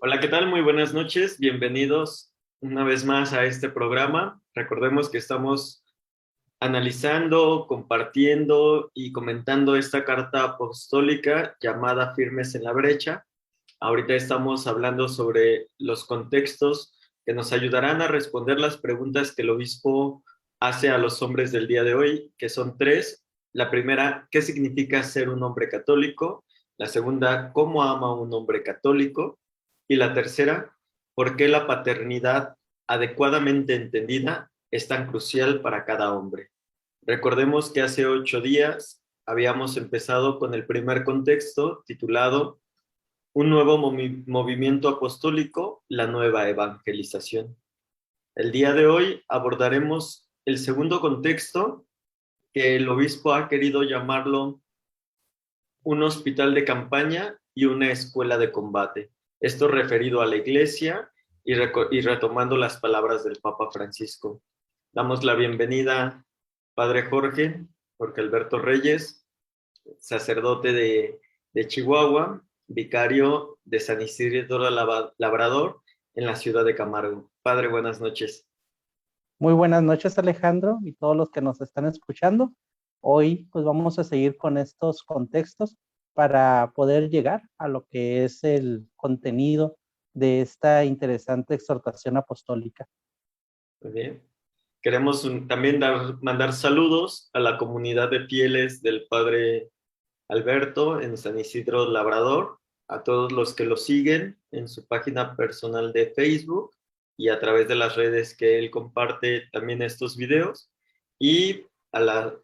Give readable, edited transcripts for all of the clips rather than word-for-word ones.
Hola, ¿qué tal? Muy buenas noches. Bienvenidos una vez más a este programa. Recordemos que estamos analizando, compartiendo y comentando esta carta apostólica llamada Firmes en la Brecha. Ahorita estamos hablando sobre los contextos que nos ayudarán a responder las preguntas que el obispo hace a los hombres del día de hoy, que son tres. La primera, ¿qué significa ser un hombre católico? La segunda, ¿cómo ama un hombre católico? Y la tercera, ¿por qué la paternidad adecuadamente entendida es tan crucial para cada hombre? Recordemos que hace 8 días habíamos empezado con el primer contexto titulado Un nuevo movimiento apostólico, la nueva evangelización. El día de hoy abordaremos el segundo contexto que el obispo ha querido llamarlo un hospital de campaña y una escuela de combate. Esto referido a la iglesia y retomando las palabras del Papa Francisco. Damos la bienvenida, Padre Jorge Alberto Reyes, sacerdote de Chihuahua, vicario de San Isidro Labrador en la ciudad de Camargo. Padre, buenas noches. Muy buenas noches, Alejandro, y todos los que nos están escuchando. Hoy, pues vamos a seguir con estos contextos para poder llegar a lo que es el contenido de esta interesante exhortación apostólica. Muy bien. Queremos también mandar saludos a la comunidad de fieles del Padre Alberto en San Isidro Labrador, a todos los que lo siguen en su página personal de Facebook y a través de las redes que él comparte también estos videos, y a la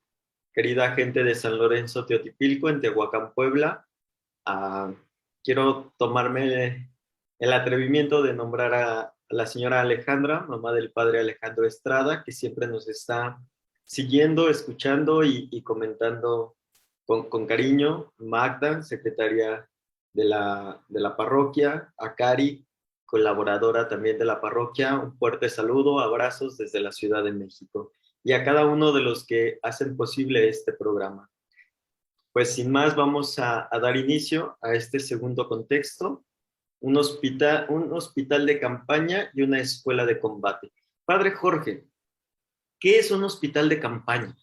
querida gente de San Lorenzo Teotipilco en Tehuacán, Puebla. Ah, quiero tomarme el atrevimiento de nombrar a la señora Alejandra, mamá del padre Alejandro Estrada, que siempre nos está siguiendo, escuchando y comentando con cariño. Magda, secretaria de la parroquia. A Cari, colaboradora también de la parroquia. Un fuerte saludo, abrazos desde la Ciudad de México. Y a cada uno de los que hacen posible este programa. Pues sin más, vamos a dar inicio a este segundo contexto, un hospital de campaña y una escuela de combate. Padre Jorge, ¿qué es un hospital de campaña?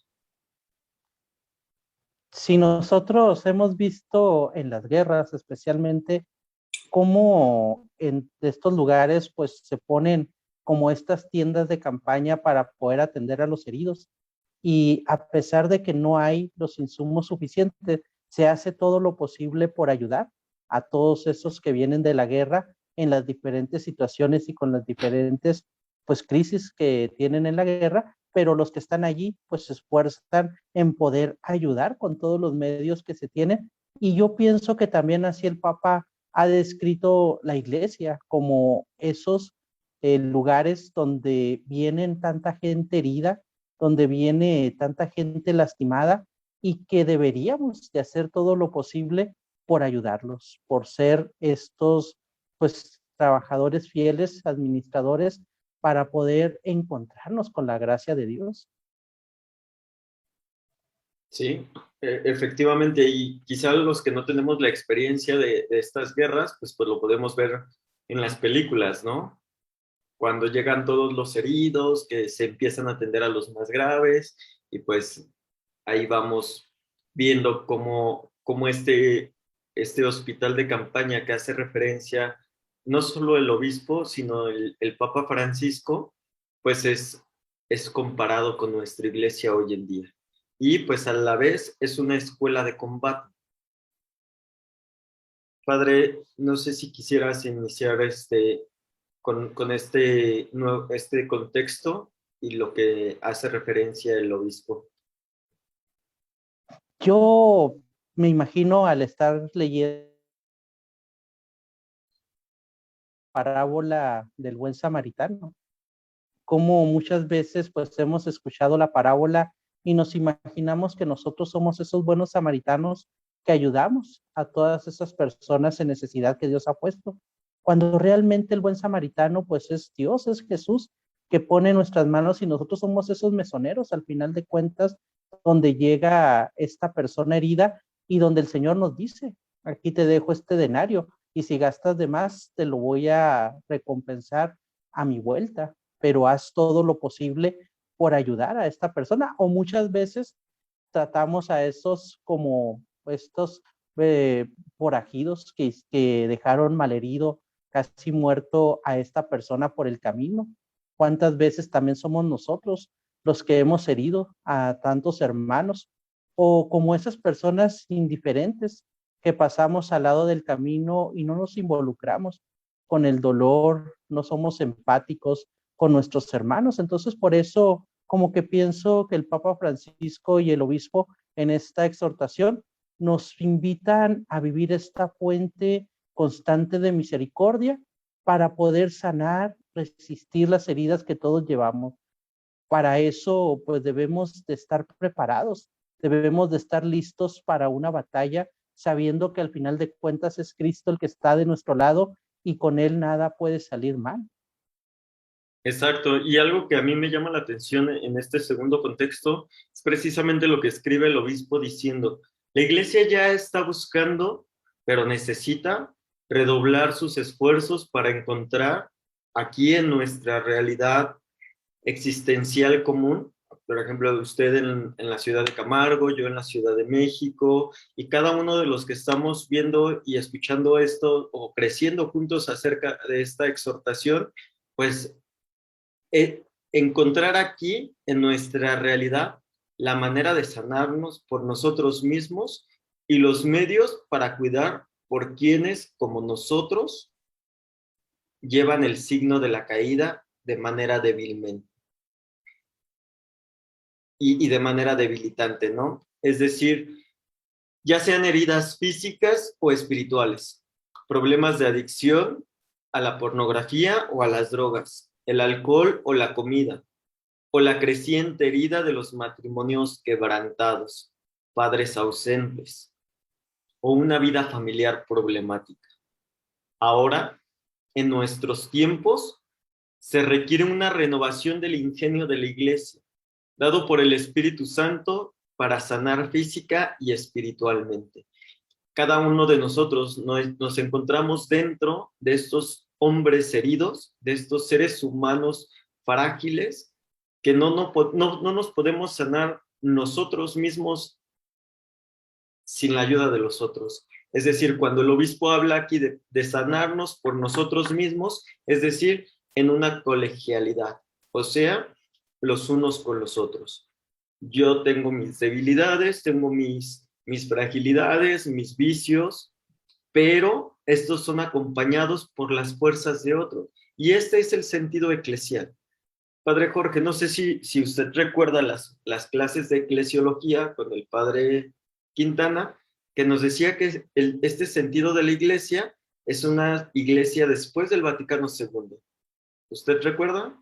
Si nosotros hemos visto en las guerras, especialmente, cómo en estos lugares, pues se ponen como estas tiendas de campaña para poder atender a los heridos. Y a pesar de que no hay los insumos suficientes, se hace todo lo posible por ayudar a todos esos que vienen de la guerra en las diferentes situaciones y con las diferentes pues crisis que tienen en la guerra, pero los que están allí pues se esfuerzan en poder ayudar con todos los medios que se tienen. Y yo pienso que también así el Papa ha descrito la iglesia como esos lugares donde vienen tanta gente herida, donde viene tanta gente lastimada y que deberíamos de hacer todo lo posible por ayudarlos, por ser estos pues trabajadores fieles, administradores, para poder encontrarnos con la gracia de Dios. Sí, efectivamente, y quizá los que no tenemos la experiencia de estas guerras, pues lo podemos ver en las películas, ¿no? Cuando llegan todos los heridos, que se empiezan a atender a los más graves, y pues ahí vamos viendo cómo este hospital de campaña que hace referencia no solo el obispo, sino el Papa Francisco, pues es comparado con nuestra iglesia hoy en día. Y pues a la vez es una escuela de combate. Padre, no sé si quisieras iniciar con este contexto y lo que hace referencia el obispo. Yo me imagino al estar leyendo la parábola del buen samaritano, como muchas veces pues hemos escuchado la parábola y nos imaginamos que nosotros somos esos buenos samaritanos que ayudamos a todas esas personas en necesidad que Dios ha puesto, cuando realmente el buen samaritano pues es Dios, es Jesús que pone en nuestras manos y nosotros somos esos mesoneros al final de cuentas donde llega esta persona herida y donde el Señor nos dice, aquí te dejo este denario, y si gastas de más, te lo voy a recompensar a mi vuelta, pero haz todo lo posible por ayudar a esta persona. O muchas veces tratamos a esos como estos forajidos que dejaron malherido, casi muerto a esta persona por el camino. ¿Cuántas veces también somos nosotros los que hemos herido a tantos hermanos? O como esas personas indiferentes que pasamos al lado del camino y no nos involucramos con el dolor, no somos empáticos con nuestros hermanos. Entonces, por eso, como que pienso que el Papa Francisco y el obispo en esta exhortación nos invitan a vivir esta fuente constante de misericordia para poder sanar, resistir las heridas que todos llevamos. Para eso, pues debemos de estar preparados, debemos de estar listos para una batalla, sabiendo que al final de cuentas es Cristo el que está de nuestro lado y con él nada puede salir mal. Exacto, y algo que a mí me llama la atención en este segundo contexto es precisamente lo que escribe el obispo diciendo, la iglesia ya está buscando, pero necesita redoblar sus esfuerzos para encontrar aquí en nuestra realidad existencial común, por ejemplo, usted en la ciudad de Camargo, yo en la Ciudad de México, y cada uno de los que estamos viendo y escuchando esto o creciendo juntos acerca de esta exhortación, pues encontrar aquí en nuestra realidad la manera de sanarnos por nosotros mismos y los medios para cuidar por quienes, como nosotros, llevan el signo de la caída de manera débilmente y de manera debilitante, ¿no? Es decir, ya sean heridas físicas o espirituales, problemas de adicción a la pornografía o a las drogas, el alcohol o la comida, o la creciente herida de los matrimonios quebrantados, padres ausentes, o una vida familiar problemática. Ahora, en nuestros tiempos, se requiere una renovación del ingenio de la Iglesia, dado por el Espíritu Santo para sanar física y espiritualmente. Cada uno de nosotros nos encontramos dentro de estos hombres heridos, de estos seres humanos frágiles, que no nos podemos sanar nosotros mismos sin la ayuda de los otros. Es decir, cuando el obispo habla aquí de sanarnos por nosotros mismos, es decir, en una colegialidad, o sea, los unos con los otros. Yo tengo mis debilidades, tengo mis fragilidades, mis vicios, pero estos son acompañados por las fuerzas de otros. Y este es el sentido eclesial. Padre Jorge, no sé si usted recuerda las clases de eclesiología con el padre Quintana, que nos decía que este sentido de la iglesia es una iglesia después del Vaticano II. ¿Usted recuerda?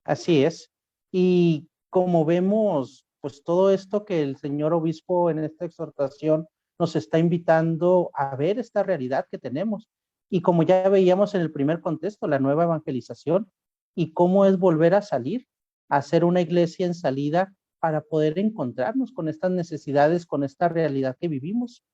Así es. Y como vemos, pues todo esto que el señor obispo en esta exhortación nos está invitando a ver esta realidad que tenemos. Y como ya veíamos en el primer contexto, la nueva evangelización y cómo es volver a salir, a ser una iglesia en salida para poder encontrarnos con estas necesidades, con esta realidad que vivimos.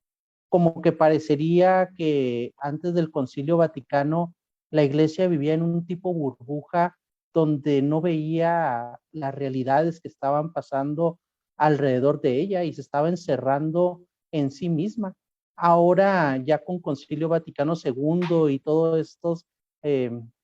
Como que parecería que antes del Concilio Vaticano la iglesia vivía en un tipo burbuja donde no veía las realidades que estaban pasando alrededor de ella y se estaba encerrando en sí misma. Ahora ya con Concilio Vaticano II y todos estos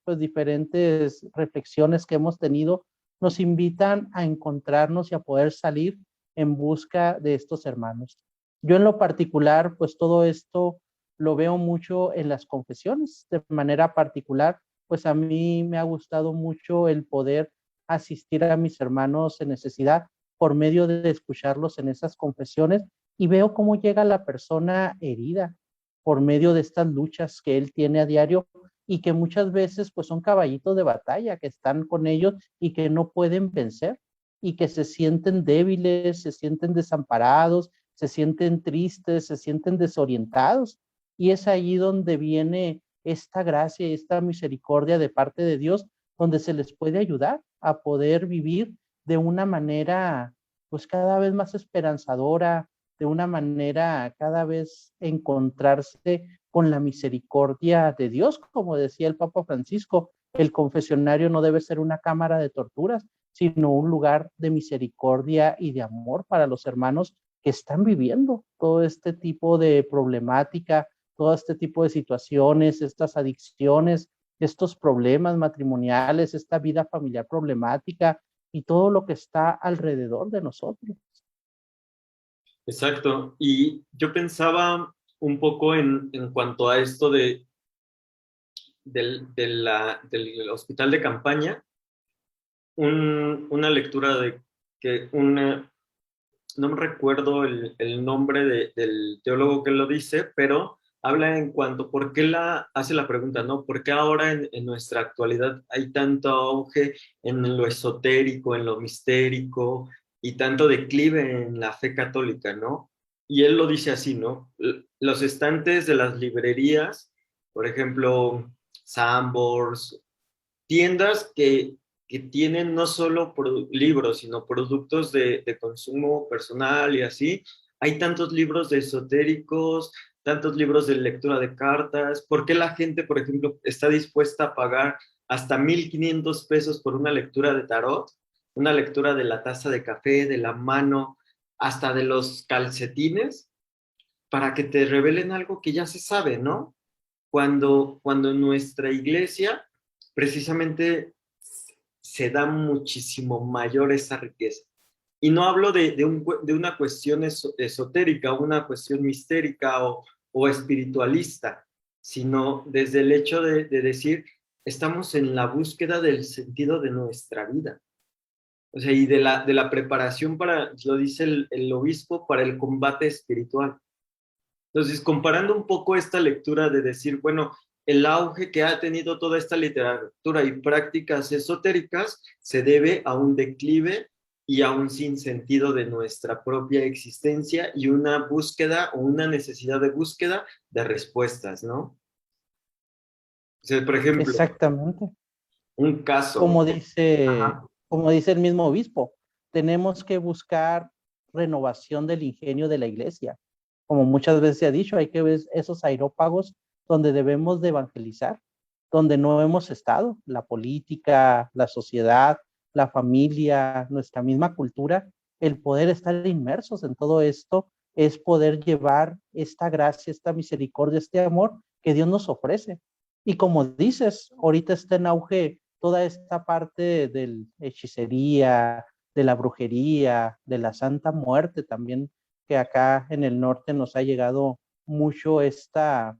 pues diferentes reflexiones que hemos tenido nos invitan a encontrarnos y a poder salir en busca de estos hermanos. Yo en lo particular, pues todo esto lo veo mucho en las confesiones. De manera particular, pues a mí me ha gustado mucho el poder asistir a mis hermanos en necesidad por medio de escucharlos en esas confesiones y veo cómo llega la persona herida por medio de estas luchas que él tiene a diario y que muchas veces pues son caballitos de batalla que están con ellos y que no pueden vencer y que se sienten débiles, se sienten desamparados, se sienten tristes, se sienten desorientados. Y es ahí donde viene esta gracia y esta misericordia de parte de Dios, donde se les puede ayudar a poder vivir de una manera, pues cada vez más esperanzadora, de una manera cada vez encontrarse con la misericordia de Dios, como decía el Papa Francisco. El confesionario no debe ser una cámara de torturas, sino un lugar de misericordia y de amor para los hermanos que están viviendo todo este tipo de problemática, todo este tipo de situaciones, estas adicciones, estos problemas matrimoniales, esta vida familiar problemática y todo lo que está alrededor de nosotros. Exacto. Y yo pensaba un poco en cuanto a esto del hospital de campaña, una lectura de que no me recuerdo el nombre del teólogo que lo dice, pero habla en cuanto, ¿por qué hace la pregunta, ¿no? ¿Por qué ahora en nuestra actualidad hay tanto auge en lo esotérico, en lo mistérico y tanto declive en la fe católica, ¿no? Y él lo dice así, ¿no? Los estantes de las librerías, por ejemplo, Sambors, tiendas que tienen no solo libros, sino productos de consumo personal y así. Hay tantos libros de esotéricos, tantos libros de lectura de cartas. ¿Por qué la gente, por ejemplo, está dispuesta a pagar hasta 1,500 pesos por una lectura de tarot? Una lectura de la taza de café, de la mano, hasta de los calcetines, para que te revelen algo que ya se sabe, ¿no? Cuando en nuestra iglesia precisamente se da muchísimo mayor esa riqueza. Y no hablo de una cuestión esotérica, una cuestión mistérica o espiritualista, sino desde el hecho de decir, estamos en la búsqueda del sentido de nuestra vida. O sea, y de la preparación para, lo dice el obispo, para el combate espiritual. Entonces, comparando un poco esta lectura de decir, bueno, el auge que ha tenido toda esta literatura y prácticas esotéricas se debe a un declive y a un sinsentido de nuestra propia existencia y una búsqueda o una necesidad de búsqueda de respuestas, ¿no? O sea, por ejemplo, Exactamente. un caso. Como dice, Ajá. como dice el mismo obispo, tenemos que buscar renovación del ingenio de la iglesia. Como muchas veces se ha dicho, hay que ver esos aerópagos donde debemos de evangelizar, donde no hemos estado, la política, la sociedad, la familia, nuestra misma cultura, el poder estar inmersos en todo esto es poder llevar esta gracia, esta misericordia, este amor que Dios nos ofrece. Y como dices, ahorita está en auge toda esta parte de la hechicería, de la brujería, de la Santa Muerte también, que acá en el norte nos ha llegado mucho esta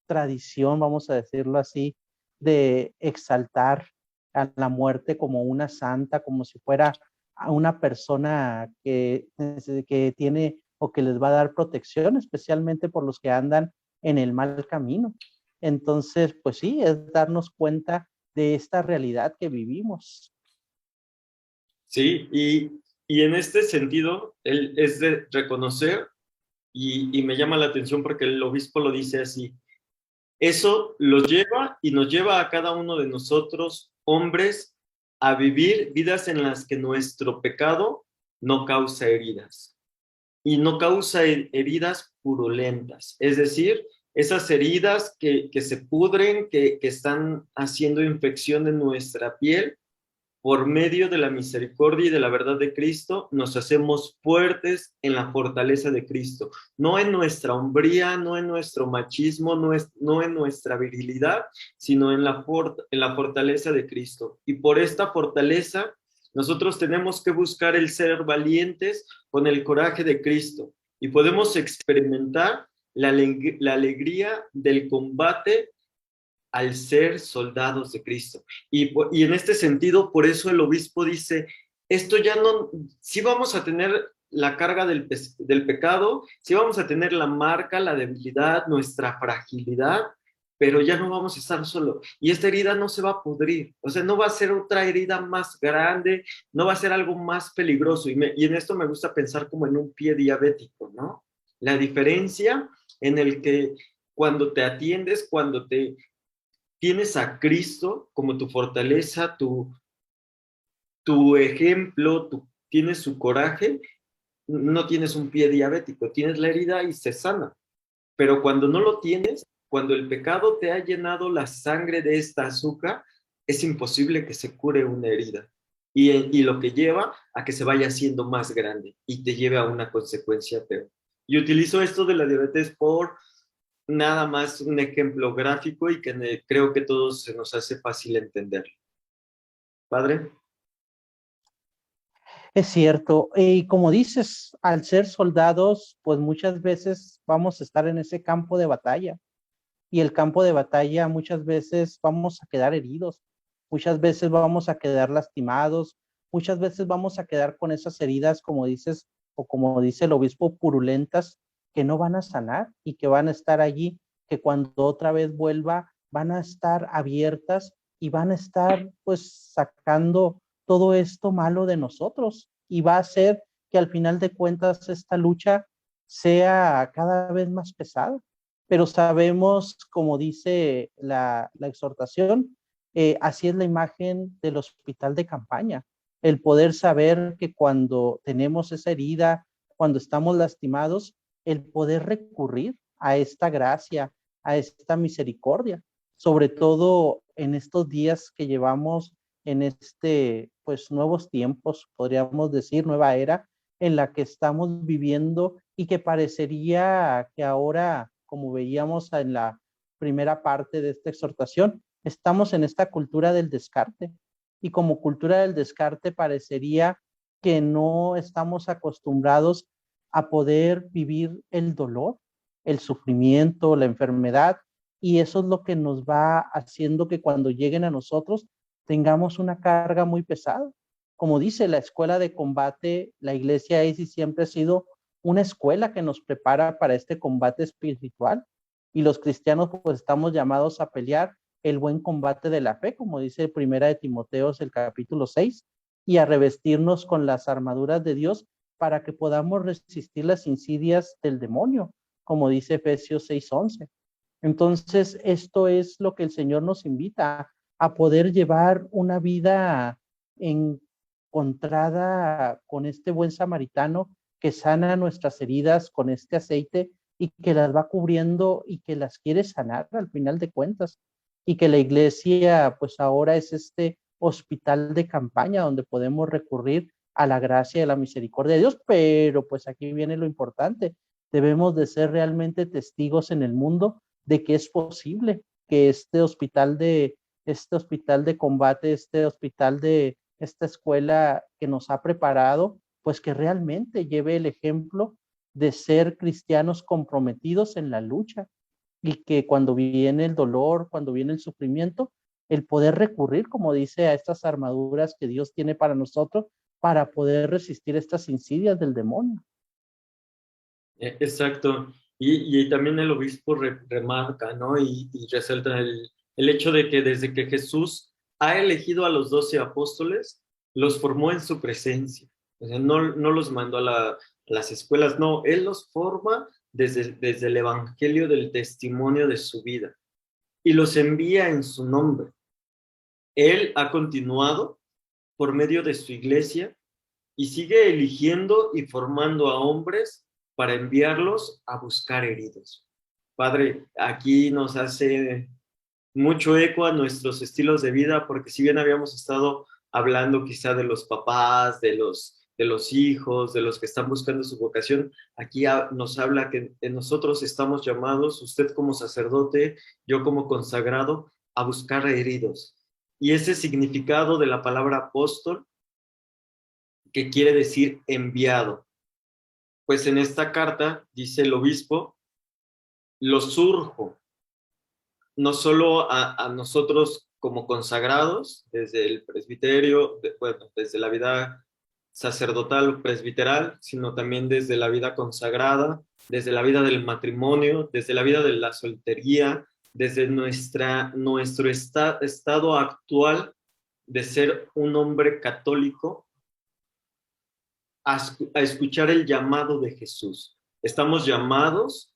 tradición, vamos a decirlo así, de exaltar a la muerte como una santa, como si fuera a una persona que tiene o que les va a dar protección, especialmente por los que andan en el mal camino. Entonces, pues sí, es darnos cuenta de esta realidad que vivimos. Sí, y en este sentido, él es de reconocer, y me llama la atención porque el obispo lo dice así. Eso los lleva y nos lleva a cada uno de nosotros, hombres, a vivir vidas en las que nuestro pecado no causa heridas. Y no causa heridas purulentas, es decir, esas heridas que se pudren, que están haciendo infección en nuestra piel. Por medio de la misericordia y de la verdad de Cristo, nos hacemos fuertes en la fortaleza de Cristo, no en nuestra hombría, no en nuestro machismo, no en nuestra virilidad, sino en la fortaleza de Cristo. Y por esta fortaleza, nosotros tenemos que buscar el ser valientes con el coraje de Cristo y podemos experimentar la alegría del combate al ser soldados de Cristo. Y en este sentido, por eso el obispo dice, esto ya no, sí vamos a tener la carga del pecado, sí vamos a tener la marca, la debilidad, nuestra fragilidad, pero ya no vamos a estar solo. Y esta herida no se va a pudrir, o sea, no va a ser otra herida más grande, no va a ser algo más peligroso. Y en esto me gusta pensar como en un pie diabético, ¿no? La diferencia en el que cuando te atiendes, cuando tienes a Cristo como tu fortaleza, tu ejemplo, tienes su coraje, no tienes un pie diabético, tienes la herida y se sana. Pero cuando no lo tienes, cuando el pecado te ha llenado la sangre de esta azúcar, es imposible que se cure una herida. Y lo que lleva a que se vaya haciendo más grande y te lleve a una consecuencia peor. Y utilizo esto de la diabetes por nada más un ejemplo gráfico y que creo que todos se nos hace fácil entenderlo. ¿Padre? Es cierto, y como dices, al ser soldados, pues muchas veces vamos a estar en ese campo de batalla, y el campo de batalla muchas veces vamos a quedar heridos, muchas veces vamos a quedar lastimados, muchas veces vamos a quedar con esas heridas, como dices, o como dice el obispo, purulentas, que no van a sanar y que van a estar allí, que cuando otra vez vuelva, van a estar abiertas y van a estar pues sacando todo esto malo de nosotros, y va a hacer que al final de cuentas esta lucha sea cada vez más pesada. Pero sabemos, como dice la exhortación, así es la imagen del hospital de campaña, el poder saber que cuando tenemos esa herida, cuando estamos lastimados, el poder recurrir a esta gracia, a esta misericordia, sobre todo en estos días que llevamos en pues nuevos tiempos, podríamos decir, nueva era en la que estamos viviendo, y que parecería que ahora, como veíamos en la primera parte de esta exhortación, estamos en esta cultura del descarte, y como cultura del descarte parecería que no estamos acostumbrados a poder vivir el dolor, el sufrimiento, la enfermedad, y eso es lo que nos va haciendo que cuando lleguen a nosotros tengamos una carga muy pesada. Como dice la escuela de combate, la iglesia es y siempre ha sido una escuela que nos prepara para este combate espiritual, y los cristianos pues estamos llamados a pelear el buen combate de la fe, como dice Primera de Timoteos el capítulo 6, y a revestirnos con las armaduras de Dios para que podamos resistir las insidias del demonio, como dice Efesios 6:11. Entonces, esto es lo que el Señor nos invita, a poder llevar una vida encontrada con este buen samaritano que sana nuestras heridas con este aceite y que las va cubriendo y que las quiere sanar al final de cuentas. Y que la iglesia pues ahora es este hospital de campaña donde podemos recurrir a la gracia y a la misericordia de Dios. Pero pues aquí viene lo importante: debemos de ser realmente testigos en el mundo de que es posible que este hospital de combate, este hospital de esta escuela que nos ha preparado, pues que realmente lleve el ejemplo de ser cristianos comprometidos en la lucha, y que cuando viene el dolor, cuando viene el sufrimiento, el poder recurrir, como dice, a estas armaduras que Dios tiene para nosotros para poder resistir estas insidias del demonio. Exacto. Y también el obispo remarca, ¿no? Y resalta el hecho de que desde que Jesús ha elegido a los 12 apóstoles, los formó en su presencia. O sea, no los mandó a las escuelas, no, Él los forma desde el evangelio del testimonio de su vida y los envía en su nombre. Él ha continuado por medio de su iglesia y sigue eligiendo y formando a hombres para enviarlos a buscar heridos. Padre, aquí nos hace mucho eco a nuestros estilos de vida, porque si bien habíamos estado hablando quizá de los papás, de los hijos, de los que están buscando su vocación, aquí nos habla que nosotros estamos llamados, usted como sacerdote, yo como consagrado, a buscar heridos. Y ese significado de la palabra apóstol, que quiere decir enviado. Pues en esta carta, dice el obispo, los urjo, no solo a nosotros como consagrados, desde el presbiterio, bueno, desde la vida sacerdotal o presbiteral, sino también desde la vida consagrada, desde la vida del matrimonio, desde la vida de la soltería, desde nuestro estado actual de ser un hombre católico, a escuchar el llamado de Jesús. Estamos llamados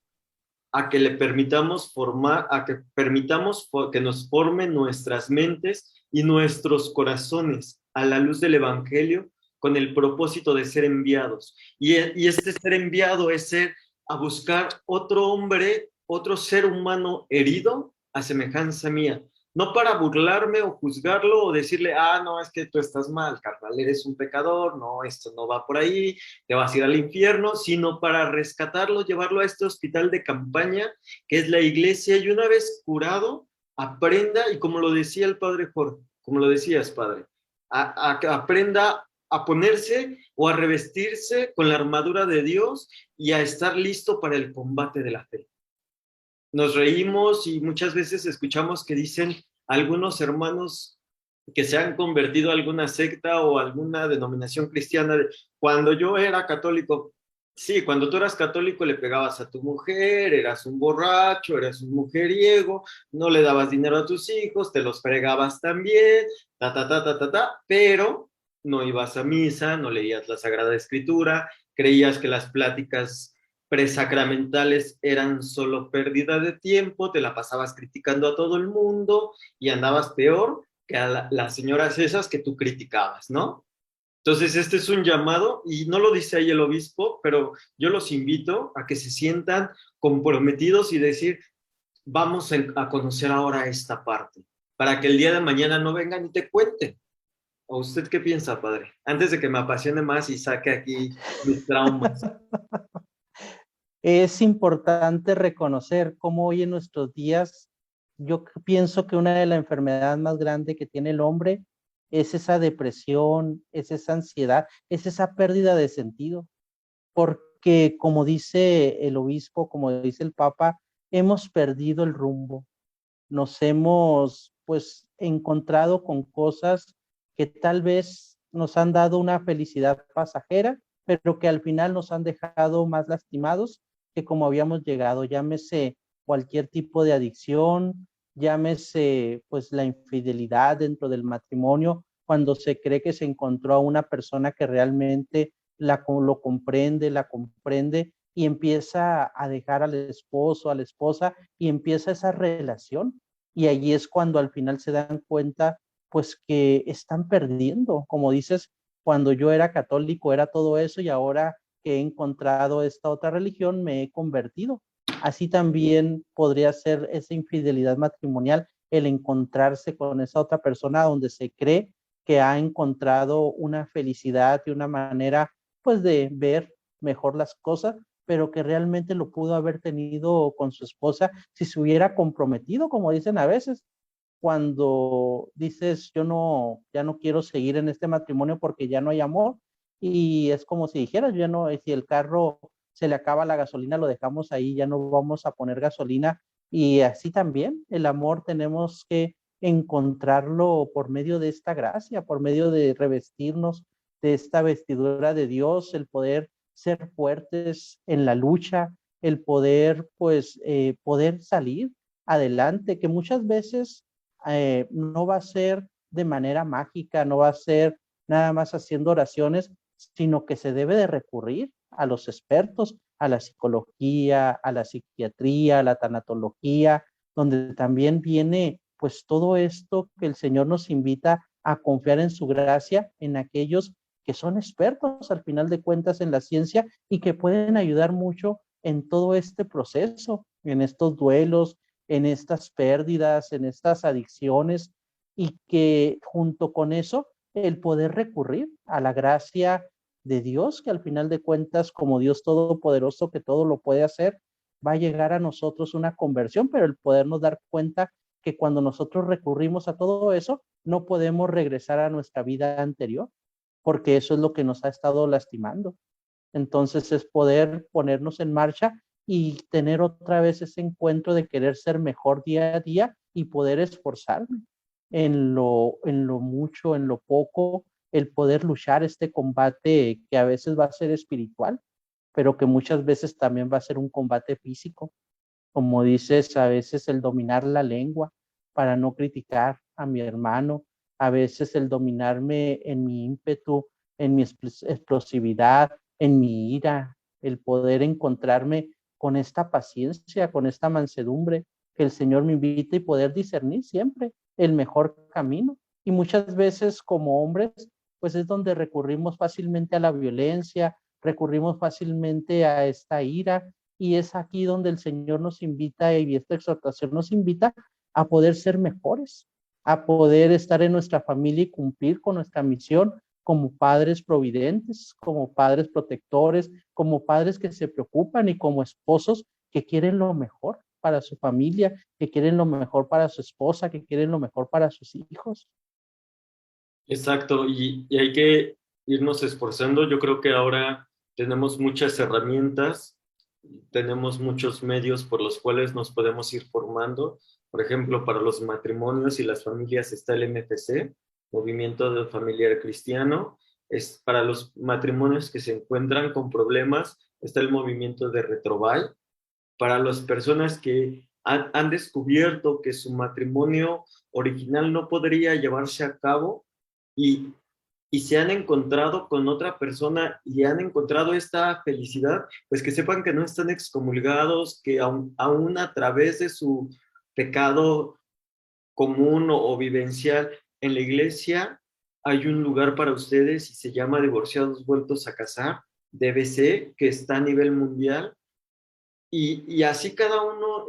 a que le permitamos formar, a que permitamos que nos formen nuestras mentes y nuestros corazones a la luz del Evangelio, con el propósito de ser enviados. Y este ser enviado es ser a buscar otro hombre otro ser humano herido a semejanza mía. No para burlarme o juzgarlo o decirle, no, es que tú estás mal, carnal, eres un pecador, no, esto no va por ahí, te vas a ir al infierno, sino para rescatarlo, llevarlo a este hospital de campaña que es la iglesia, y una vez curado, aprenda, y como lo decía el padre Jorge, como lo decías, padre, aprenda a ponerse o a revestirse con la armadura de Dios y a estar listo para el combate de la fe. Nos reímos y muchas veces escuchamos que dicen algunos hermanos que se han convertido a alguna secta o alguna denominación cristiana de, cuando yo era católico. Sí, cuando tú eras católico le pegabas a tu mujer, eras un borracho, eras un mujeriego, no le dabas dinero a tus hijos, te los fregabas también, pero no ibas a misa, no leías la Sagrada Escritura, creías que las pláticas presacramentales eran solo pérdida de tiempo, te la pasabas criticando a todo el mundo y andabas peor que a las señoras esas que tú criticabas, ¿no? Entonces, este es un llamado, y no lo dice ahí el obispo, pero yo los invito a que se sientan comprometidos y decir, vamos a conocer ahora esta parte, para que el día de mañana no vengan y te cuenten. ¿O usted qué piensa, padre? Antes de que me apasione más y saque aquí mis traumas. Es importante reconocer cómo hoy en nuestros días, yo pienso que una de las enfermedades más grandes que tiene el hombre es esa depresión, es esa ansiedad, es esa pérdida de sentido, porque como dice el obispo, como dice el papa, hemos perdido el rumbo, nos hemos pues encontrado con cosas que tal vez nos han dado una felicidad pasajera, pero que al final nos han dejado más lastimados que como habíamos llegado. Llámese cualquier tipo de adicción, llámese pues la infidelidad dentro del matrimonio, cuando se cree que se encontró a una persona que realmente lo comprende, la comprende, y empieza a dejar al esposo, a la esposa, y empieza esa relación. Y allí es cuando al final se dan cuenta, pues que están perdiendo. Como dices, cuando yo era católico era todo eso, y ahora que he encontrado esta otra religión me he convertido. Así también podría ser esa infidelidad matrimonial, el encontrarse con esa otra persona donde se cree que ha encontrado una felicidad y una manera pues de ver mejor las cosas, pero que realmente lo pudo haber tenido con su esposa si se hubiera comprometido, como dicen a veces, cuando dices, yo no, ya no quiero seguir en este matrimonio porque ya no hay amor, y es como si dijeras, ya no, si el carro se le acaba la gasolina, lo dejamos ahí, ya no vamos a poner gasolina, y así también el amor tenemos que encontrarlo por medio de esta gracia, por medio de revestirnos de esta vestidura de Dios, el poder ser fuertes en la lucha, el poder, pues, poder salir adelante, que muchas veces no va a ser de manera mágica, no va a ser nada más haciendo oraciones, sino que se debe de recurrir a los expertos, a la psicología, a la psiquiatría, a la tanatología, donde también viene pues todo esto que el Señor nos invita a confiar en su gracia en aquellos que son expertos al final de cuentas en la ciencia y que pueden ayudar mucho en todo este proceso, en estos duelos, en estas pérdidas, en estas adicciones, y que junto con eso el poder recurrir a la gracia de Dios, que al final de cuentas, como Dios todopoderoso que todo lo puede hacer, va a llegar a nosotros una conversión, pero el podernos dar cuenta que cuando nosotros recurrimos a todo eso, no podemos regresar a nuestra vida anterior, porque eso es lo que nos ha estado lastimando. Entonces es poder ponernos en marcha y tener otra vez ese encuentro de querer ser mejor día a día y poder esforzarme en lo mucho, en lo poco, el poder luchar este combate que a veces va a ser espiritual, pero que muchas veces también va a ser un combate físico. Como dices, a veces el dominar la lengua para no criticar a mi hermano, a veces el dominarme en mi ímpetu, en mi explosividad, en mi ira, el poder encontrarme con esta paciencia, con esta mansedumbre que el Señor me invita, y poder discernir siempre el mejor camino. Y muchas veces como hombres, pues es donde recurrimos fácilmente a la violencia, recurrimos fácilmente a esta ira, y es aquí donde el Señor nos invita y esta exhortación nos invita a poder ser mejores, a poder estar en nuestra familia y cumplir con nuestra misión como padres providentes, como padres protectores, como padres que se preocupan y como esposos que quieren lo mejor para su familia, que quieren lo mejor para su esposa, que quieren lo mejor para sus hijos. Exacto, y hay que irnos esforzando. Yo creo que ahora tenemos muchas herramientas, tenemos muchos medios por los cuales nos podemos ir formando. Por ejemplo, para los matrimonios y las familias está el MFC, Movimiento Familiar Cristiano. Es para los matrimonios que se encuentran con problemas, está el movimiento de Retroval. Para las personas que han descubierto que su matrimonio original no podría llevarse a cabo, y, y se han encontrado con otra persona y han encontrado esta felicidad, pues que sepan que no están excomulgados, que aún a través de su pecado común o vivencial en la iglesia hay un lugar para ustedes y se llama Divorciados Vueltos a Casar, DVC, que está a nivel mundial. Y así cada uno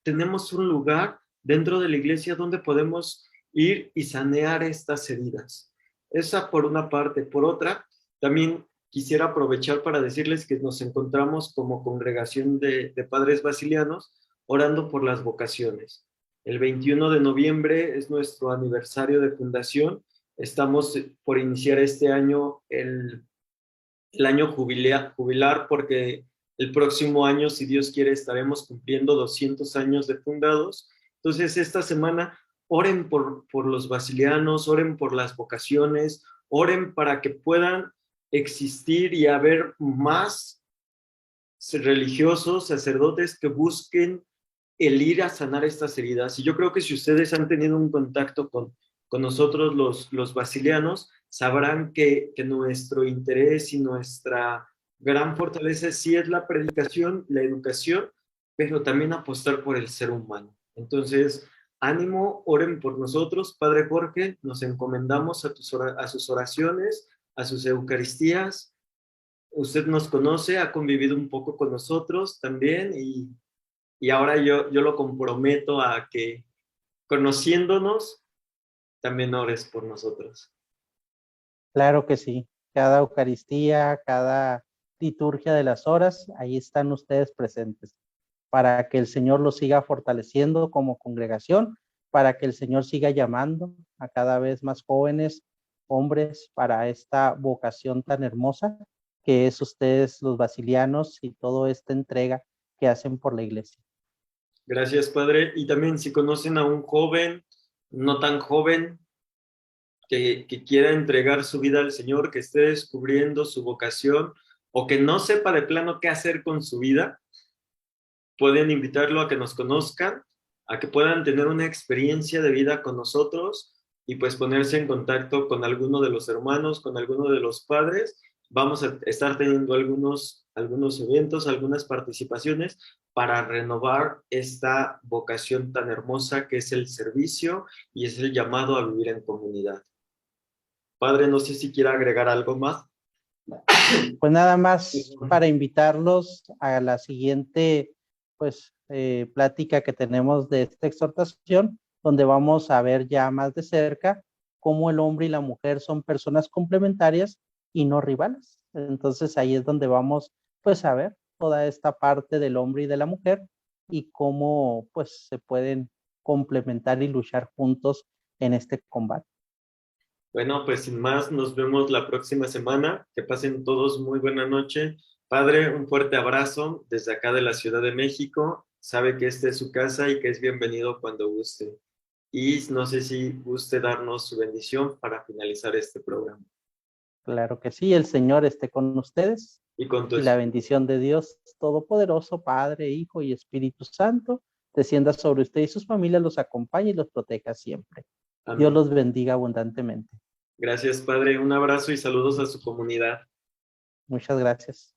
tenemos un lugar dentro de la iglesia donde podemos ir y sanear estas heridas. Esa por una parte. Por otra, también quisiera aprovechar para decirles que nos encontramos como congregación de padres basilianos orando por las vocaciones. El 21 de noviembre es nuestro aniversario de fundación. Estamos por iniciar este año el año jubilar porque el próximo año, si Dios quiere, estaremos cumpliendo 200 años de fundados. Entonces, esta semana, oren por los basilianos, oren por las vocaciones, oren para que puedan existir y haber más religiosos, sacerdotes que busquen el ir a sanar estas heridas. Y yo creo que si ustedes han tenido un contacto con nosotros los basilianos, sabrán que nuestro interés y nuestra gran fortaleza sí es la predicación, la educación, pero también apostar por el ser humano. Entonces, ánimo, oren por nosotros. Padre Jorge, nos encomendamos a sus oraciones, a sus eucaristías. Usted nos conoce, ha convivido un poco con nosotros también y ahora yo lo comprometo a que, conociéndonos, también ores por nosotros. Claro que sí. Cada Eucaristía, cada liturgia de las horas, ahí están ustedes presentes, para que el Señor los siga fortaleciendo como congregación, para que el Señor siga llamando a cada vez más jóvenes, hombres, para esta vocación tan hermosa que es ustedes los basilianos y toda esta entrega que hacen por la iglesia. Gracias, Padre. Y también si conocen a un joven, no tan joven, que quiera entregar su vida al Señor, que esté descubriendo su vocación o que no sepa de plano qué hacer con su vida, pueden invitarlo a que nos conozcan, a que puedan tener una experiencia de vida con nosotros y pues ponerse en contacto con alguno de los hermanos, con alguno de los padres. Vamos a estar teniendo algunos eventos, algunas participaciones para renovar esta vocación tan hermosa que es el servicio y es el llamado a vivir en comunidad. Padre, no sé si quiera agregar algo más. Pues nada más para invitarlos a la siguiente plática que tenemos de esta exhortación, donde vamos a ver ya más de cerca cómo el hombre y la mujer son personas complementarias y no rivales. Entonces ahí es donde vamos pues a ver toda esta parte del hombre y de la mujer y cómo pues se pueden complementar y luchar juntos en este combate. Bueno, pues sin más, nos vemos la próxima semana. Que pasen todos muy buena noche. Padre, un fuerte abrazo desde acá de la Ciudad de México. Sabe que esta es su casa y que es bienvenido cuando guste. Y no sé si guste darnos su bendición para finalizar este programa. Claro que sí, el Señor esté con ustedes Y con tu y la bendición de Dios Todopoderoso, Padre, Hijo y Espíritu Santo, descienda sobre usted y sus familias, los acompañe y los proteja siempre. Amén. Dios los bendiga abundantemente. Gracias, Padre. Un abrazo y saludos a su comunidad. Muchas gracias.